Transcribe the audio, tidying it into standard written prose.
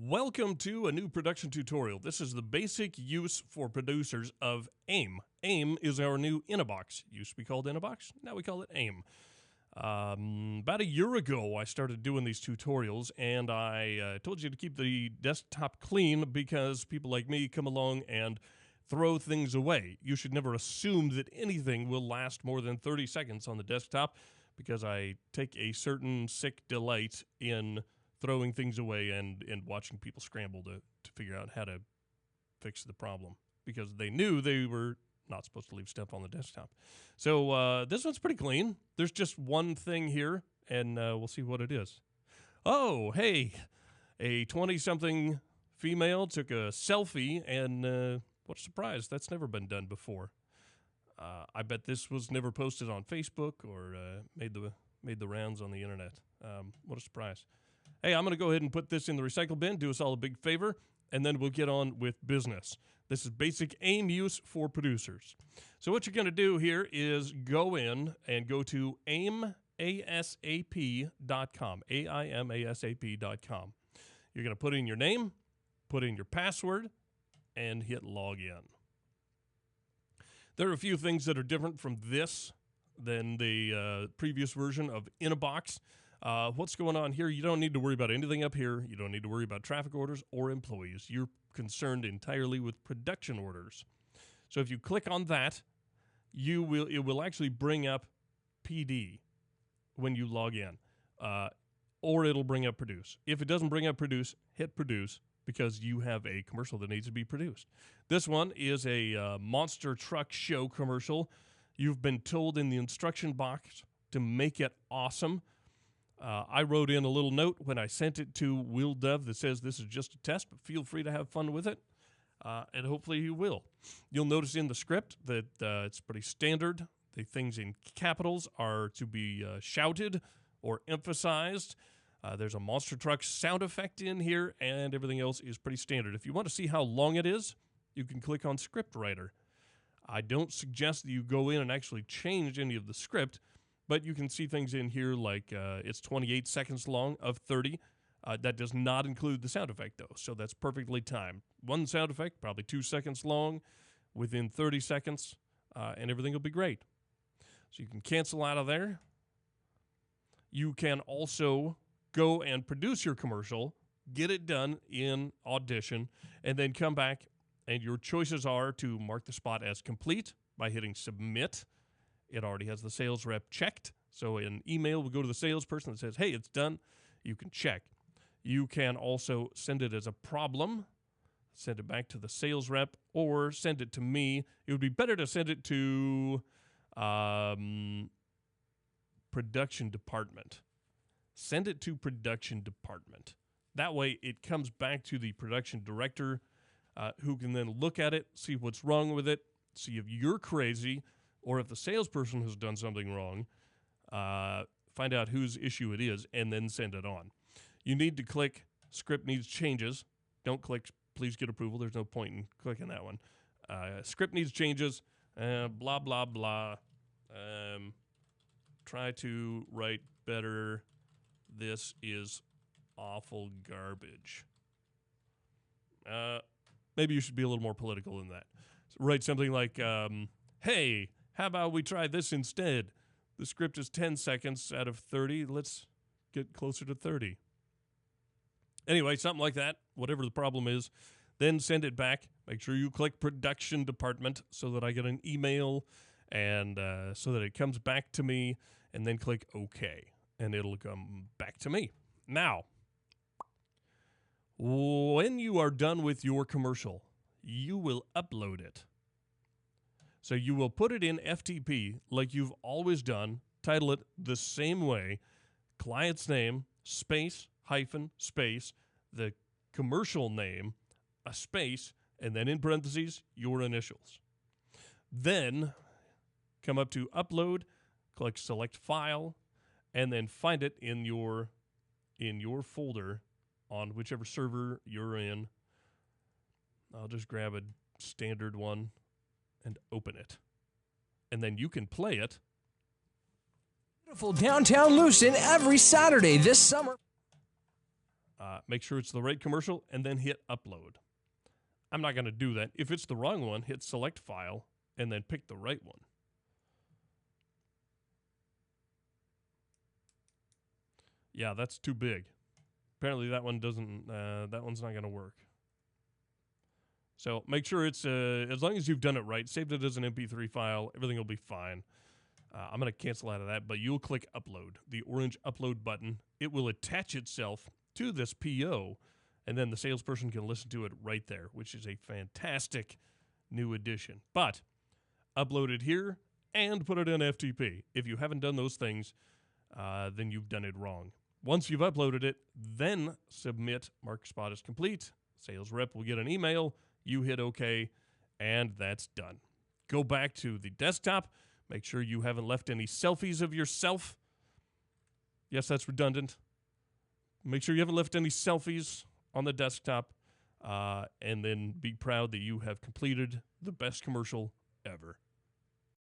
Welcome to a new production tutorial. This is the basic use for producers of AIM. AIM is our new Inabox. Used to be called Inabox, now we call it AIM. About a year ago, I started doing these tutorials, and I told you to keep the desktop clean because people like me come along and throw things away. You should never assume that anything will last more than 30 seconds on the desktop because I take a certain sick delight in throwing things away and watching people scramble to figure out how to fix the problem because they knew they were not supposed to leave stuff on the desktop. So this one's pretty clean. There's just one thing here, and we'll see what it is. Oh, hey, a 20-something female took a selfie, and what a surprise. That's never been done before. I bet this was never posted on Facebook or made the rounds on the internet. What a surprise. Hey, I'm going to go ahead and put this in the recycle bin, do us all a big favor, and then we'll get on with business. This is basic AIM use for producers. So what you're going to do here is go in and go to aimasap.com, aimasap.com. You're going to put in your name, put in your password, and hit log in. There are a few things that are different from this than the previous version of Inabox. What's going on here? You don't need to worry about anything up here. You don't need to worry about traffic orders or employees. You're concerned entirely with production orders. So if you click on that, it will actually bring up PD when you log in, or it'll bring up produce. If it doesn't bring up produce, hit produce because you have a commercial that needs to be produced. This one is a monster truck show commercial. You've been told in the instruction box to make it awesome. I wrote in a little note when I sent it to Will Dove that says this is just a test, but feel free to have fun with it, and hopefully you will. You'll notice in the script that it's pretty standard. The things in capitals are to be shouted or emphasized. There's a monster truck sound effect in here, and everything else is pretty standard. If you want to see how long it is, you can click on Script Writer. I don't suggest that you go in and actually change any of the script, but you can see things in here like it's 28 seconds long of 30. That does not include the sound effect, though, so that's perfectly timed. One sound effect, probably 2 seconds long, within 30 seconds, and everything will be great. So you can cancel out of there. You can also go and produce your commercial, get it done in Audition, and then come back, and your choices are to mark the spot as complete by hitting Submit. It already has the sales rep checked. So an email will go to the salesperson that says, hey, it's done. You can check. You can also send it as a problem, send it back to the sales rep, or send it to me. It would be better to send it to production department. Send it to production department. That way it comes back to the production director who can then look at it, see what's wrong with it, see if you're crazy, or if the salesperson has done something wrong, find out whose issue it is, and then send it on. You need to click Script Needs Changes. Don't click Please Get Approval. There's no point in clicking that one. Script Needs Changes, blah, blah, blah. Try to write better. This is awful garbage. Maybe you should be a little more political than that. So write something like, hey, how about we try this instead? The script is 10 seconds out of 30. Let's get closer to 30. Anyway, something like that, whatever the problem is. Then send it back. Make sure you click Production Department so that I get an email and so that it comes back to me, and then click OK, and it'll come back to me. Now, when you are done with your commercial, you will upload it. So you will put it in FTP like you've always done, title it the same way, client's name, space, hyphen, space, the commercial name, a space, and then in parentheses, your initials. Then come up to Upload, click Select File, and then find it in your folder on whichever server you're in. I'll just grab a standard one and open it. And then you can play it. Beautiful downtown Lucin every Saturday this summer. Make sure it's the right commercial, and then hit upload. I'm not going to do that. If it's the wrong one, hit select file, and then pick the right one. Yeah, that's too big. Apparently that one doesn't, that one's not going to work. So make sure it's, as long as you've done it right, saved it as an MP3 file, everything will be fine. I'm going to cancel out of that, but you'll click upload, the orange upload button. It will attach itself to this PO, and then the salesperson can listen to it right there, which is a fantastic new addition. But upload it here and put it in FTP. If you haven't done those things, then you've done it wrong. Once you've uploaded it, then submit MarketSpot is complete. Sales rep will get an email. You hit OK, and that's done. Go back to the desktop. Make sure you haven't left any selfies of yourself. Yes, that's redundant. Make sure you haven't left any selfies on the desktop, and then be proud that you have completed the best commercial ever.